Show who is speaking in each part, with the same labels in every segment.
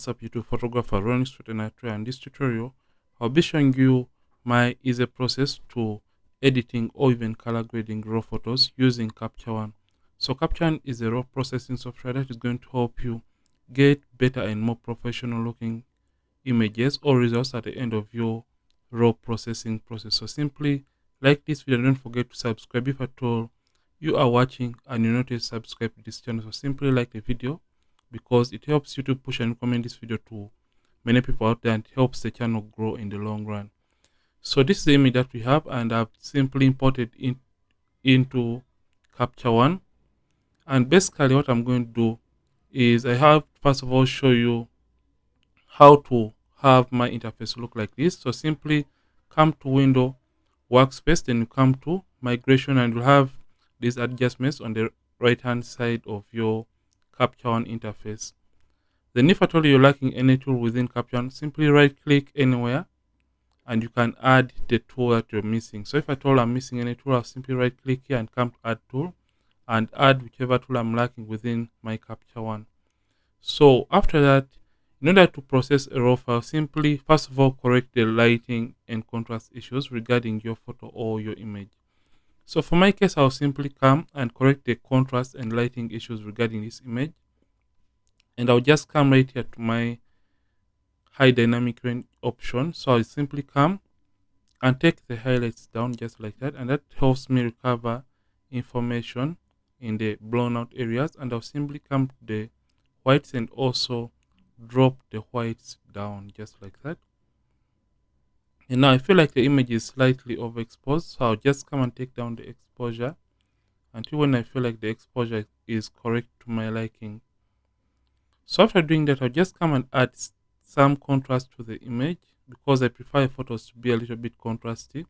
Speaker 1: What's up YouTube photographer Ronnie and this tutorial I'll be showing you my easy process to editing or even color grading raw photos using Capture One. So Capture One is a raw processing software that is going to help you get better and more professional looking images or results at the end of your raw processing process. So simply like this video, don't forget to subscribe if at all you are watching and you're not yet subscribed to this channel. So simply like the video because it helps YouTube push and recommend this video to many people out there and helps the channel grow in the long run. So this is the image that we have, and I've simply imported it into Capture One. And basically what I'm going to do is I have first of all show you how to have my interface look like this. So simply come to Window, Workspace, then you come to Migration, and you'll have these adjustments on the right hand side of your Capture One interface. Then if at all you're lacking any tool within Capture One, simply right click anywhere and you can add the tool that you're missing. So if at all I'm missing any tool, I'll simply right click here and come to add tool and add whichever tool I'm lacking within my Capture One. So after that, in order to process a raw file, simply first of all correct the lighting and contrast issues regarding your photo or your image. So for my case, I'll simply come and correct the contrast and lighting issues regarding this image. And I'll just come right here to my high dynamic range option. So I'll simply come and take the highlights down just like that. And that helps me recover information in the blown out areas. And I'll simply come to the whites and also drop the whites down just like that. And now I feel like the image is slightly overexposed, so I'll just come and take down the exposure until when I feel like the exposure is correct to my liking. So after doing that, I'll just come and add some contrast to the image because I prefer photos to be a little bit contrasty.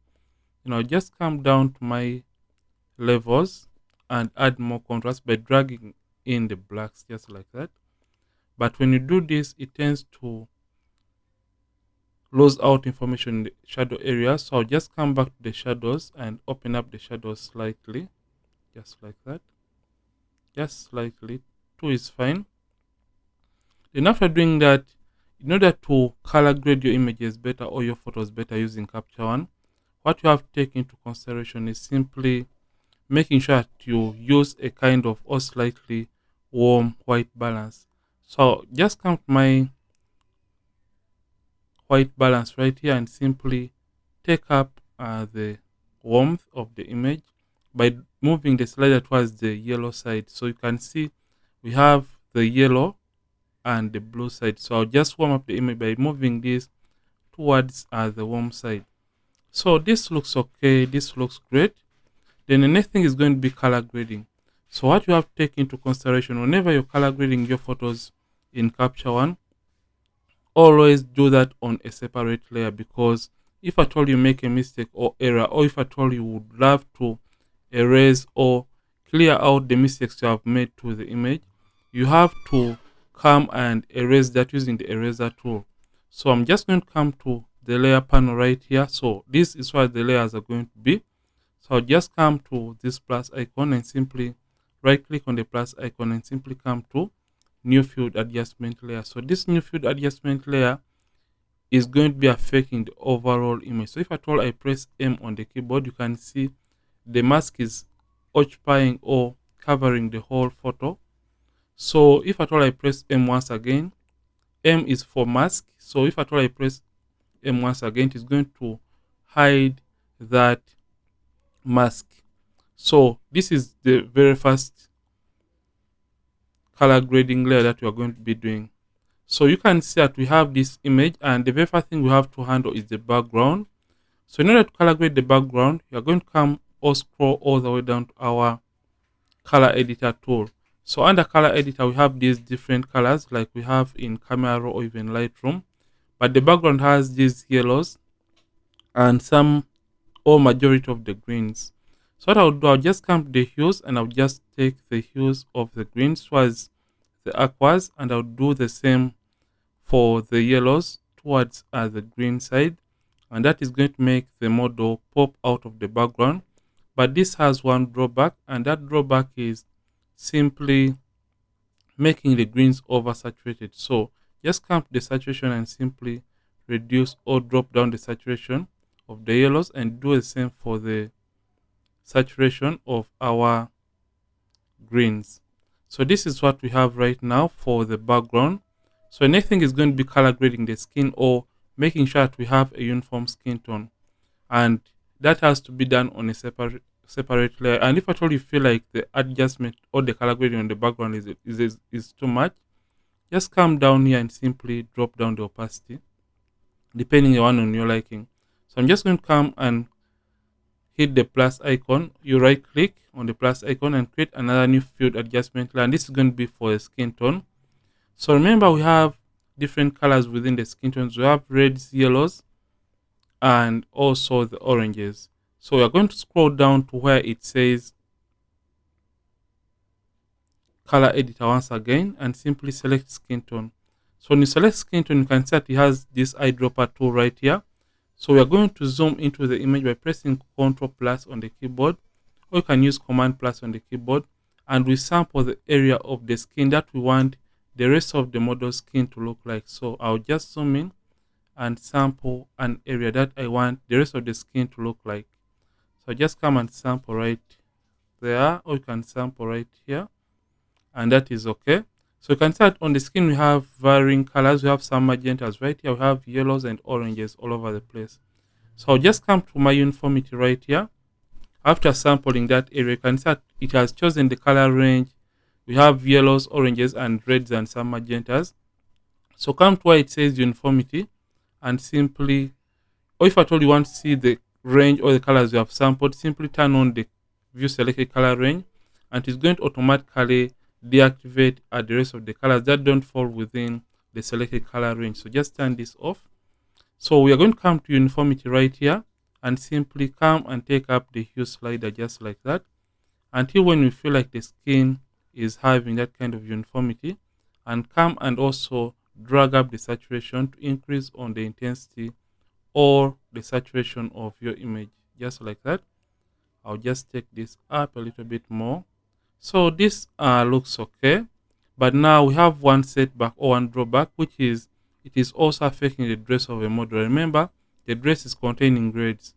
Speaker 1: And I'll just come down to my levels and add more contrast by dragging in the blacks just like that. But when you do this, it tends to lose out information in the shadow area. So I'll just come back to the shadows and open up the shadows slightly, just like that. Just slightly, 2 is fine. Then after doing that, in order to color grade your images better or your photos better using Capture One, what you have to take into consideration is simply making sure that you use a kind of or slightly warm white balance. So just come to my white balance right here and simply take up the warmth of the image by moving the slider towards the yellow side. So you can see we have the yellow and the blue side. So I'll just warm up the image by moving this towards the warm side. So this looks okay, this looks great. Then the next thing is going to be color grading. So what you have to take into consideration whenever you're color grading your photos in Capture One, always do that on a separate layer, because if at all you make a mistake or error, or if at all you would love to erase or clear out the mistakes you have made to the image, you have to come and erase that using the eraser tool. So I'm just going to come to the layer panel right here. So this is where the layers are going to be. So I'll just come to this plus icon and simply right click on the plus icon and simply come to new field adjustment layer. So this new field adjustment layer is going to be affecting the overall image. So if at all I press M on the keyboard, you can see the mask is occupying or covering the whole photo. So if at all I press M once again, M is for mask. So if at all I press M once again, it is going to hide that mask. So this is the very first color grading layer that we are going to be doing. So you can see that we have this image, and the very first thing we have to handle is the background. So in order to color grade the background, you are going to come or scroll all the way down to our color editor tool. So under color editor, we have these different colors like we have in Camera Raw or even Lightroom, but the background has these yellows and some or majority of the greens. So what I'll do, I'll just come to the hues and I'll just take the hues of the greens towards the aquas, and I'll do the same for the yellows towards the green side, and that is going to make the model pop out of the background. But this has one drawback, and that drawback is simply making the greens oversaturated. So just come to the saturation and simply reduce or drop down the saturation of the yellows, and do the same for the saturation of our greens. So this is what we have right now for the background. So next thing is going to be color grading the skin, or making sure that we have a uniform skin tone, and that has to be done on a separate layer. And if at all you feel like the adjustment or the color grading on the background is too much, just come down here and simply drop down the opacity depending on your liking. So I'm just going to come and hit the plus icon. You right click on the plus icon and create another new field adjustment layer, and this is going to be for a skin tone. So remember, we have different colors within the skin tones. We have reds, yellows, and also the oranges. So we are going to scroll down to where it says color editor once again, and simply select skin tone. So when you select skin tone, you can see that it has this eyedropper tool right here. So we are going to zoom into the image by pressing Ctrl plus on the keyboard, or you can use Command plus on the keyboard, and we sample the area of the skin that we want the rest of the model's skin to look like. So I'll just zoom in and sample an area that I want the rest of the skin to look like. So just come and sample right there, or you can sample right here, and that is okay. So you can see that on the skin we have varying colors. We have some magentas right here, we have yellows and oranges all over the place. So I'll just come to my uniformity right here. After sampling that area, you can see that it has chosen the color range. We have yellows, oranges, and reds, and some magentas. So come to where it says uniformity, and simply, or if at all you want to see the range or the colors you have sampled, simply turn on the view selected color range, and it's going to automatically deactivate the rest of the colors that don't fall within the selected color range. So just turn this off. So we are going to come to uniformity right here, and simply come and take up the hue slider just like that, until when you feel like the skin is having that kind of uniformity, and come and also drag up the saturation to increase on the intensity or the saturation of your image just like that. I'll just take this up a little bit more. So this looks okay, but now we have one setback or one drawback, which is it is also affecting the dress of a model. Remember, the dress is containing grades.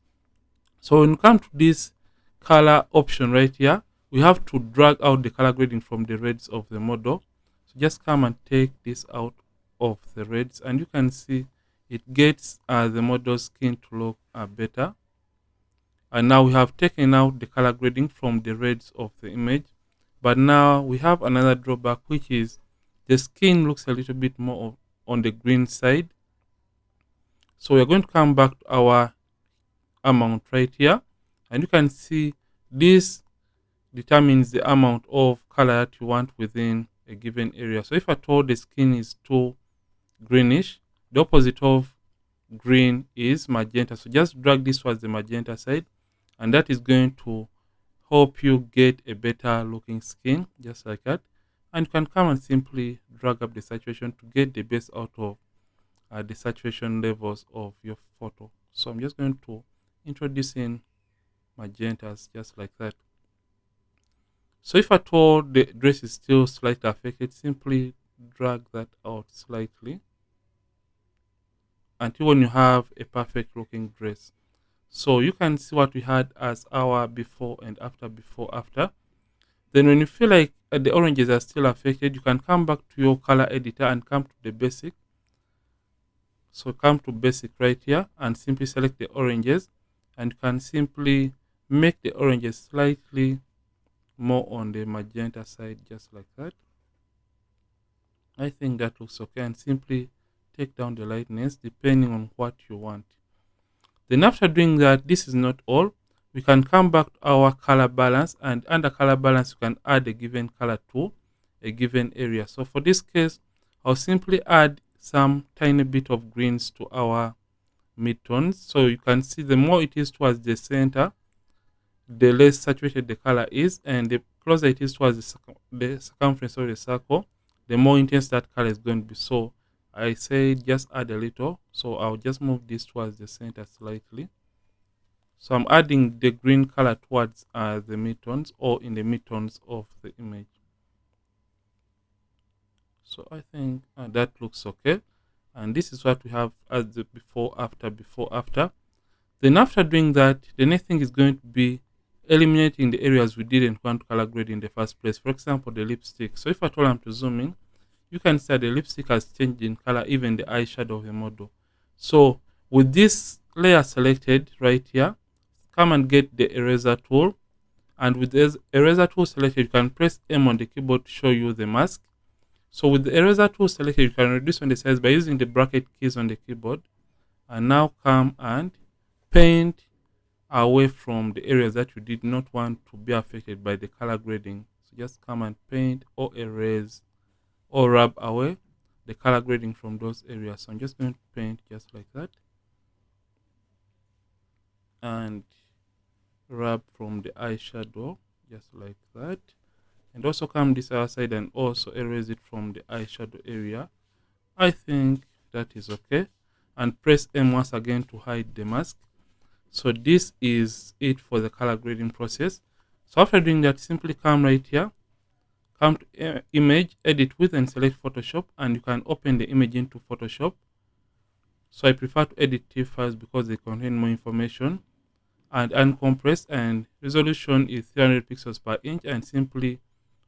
Speaker 1: So when you come to this color option right here, we have to drag out the color grading from the reds of the model. So just come and take this out of the reds, and you can see it gets the model's skin to look better. And now we have taken out the color grading from the reds of the image. But now we have another drawback, which is the skin looks a little bit more on the green side. So we're going to come back to our amount right here, and you can see this determines the amount of color that you want within a given area. So if at all the skin is too greenish, the opposite of green is magenta. So just drag this towards the magenta side, and that is going to help you get a better looking skin just like that. And you can come and simply drag up the saturation to get the best out of the saturation levels of your photo. So I'm just going to introduce in magentas just like that. So if at all the dress is still slightly affected, simply drag that out slightly until when you have a perfect looking dress. So you can see what we had as our before and after, before, after. Then when you feel like the oranges are still affected, you can come back to your color editor and come to the basic. So come to basic right here and simply select the oranges, and you can simply make the oranges slightly more on the magenta side just like that. I think that looks okay, and simply take down the lightness depending on what you want. Then after doing that, this is not all. We can come back to our color balance, and under color balance, you can add a given color to a given area. So for this case, I'll simply add some tiny bit of greens to our midtones. So you can see the more it is towards the center, the less saturated the color is, and the closer it is towards the circumference of the circle, the more intense that color is going to be. So I say just add a little. So I'll just move this towards the center slightly. So I'm adding the green color towards the midtones, or in the midtones of the image. So I think that looks okay. And this is what we have as the before after. Then after doing that, the next thing is going to be eliminating the areas we didn't want to color grade in the first place. For example, the lipstick. So if I told them to zoom in, you can see that the lipstick has changed in color, even the eyeshadow of the model. So with this layer selected right here, come and get the eraser tool. And with this eraser tool selected, you can press M on the keyboard to show you the mask. So with the eraser tool selected, you can reduce on the size by using the bracket keys on the keyboard. And now come and paint away from the areas that you did not want to be affected by the color grading. So just come and paint or erase or rub away the color grading from those areas. So I'm just going to paint just like that and rub from the eyeshadow just like that, and also come this other side and also erase it from the eyeshadow area. I think that is okay, and press M once again to hide the mask. So this is it for the color grading process. So after doing that, simply come right here, come to image, edit with, and select Photoshop, and you can open the image into Photoshop. So I prefer to edit TIFF files because they contain more information, and uncompress, and resolution is 300 pixels per inch, and simply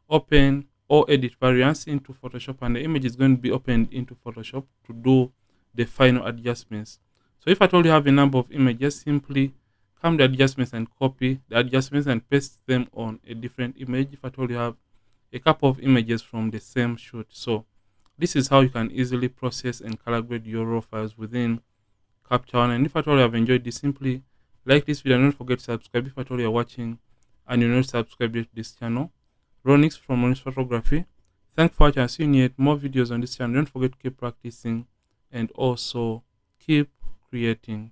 Speaker 1: open or edit variants into Photoshop, and the image is going to be opened into Photoshop to do the final adjustments. So if I told you have a number of images, simply come to adjustments and copy the adjustments and paste them on a different image. If I told you have a couple of images from the same shoot. So this is how you can easily process and color grade your raw files within Capture One. And if at all you have enjoyed this, simply like this video and don't forget to subscribe if at all you're watching and you're not subscribed to this channel. Ronix from Ronix Photography. Thanks for watching. I'll see you in more videos on this channel. Don't forget to keep practicing and also keep creating.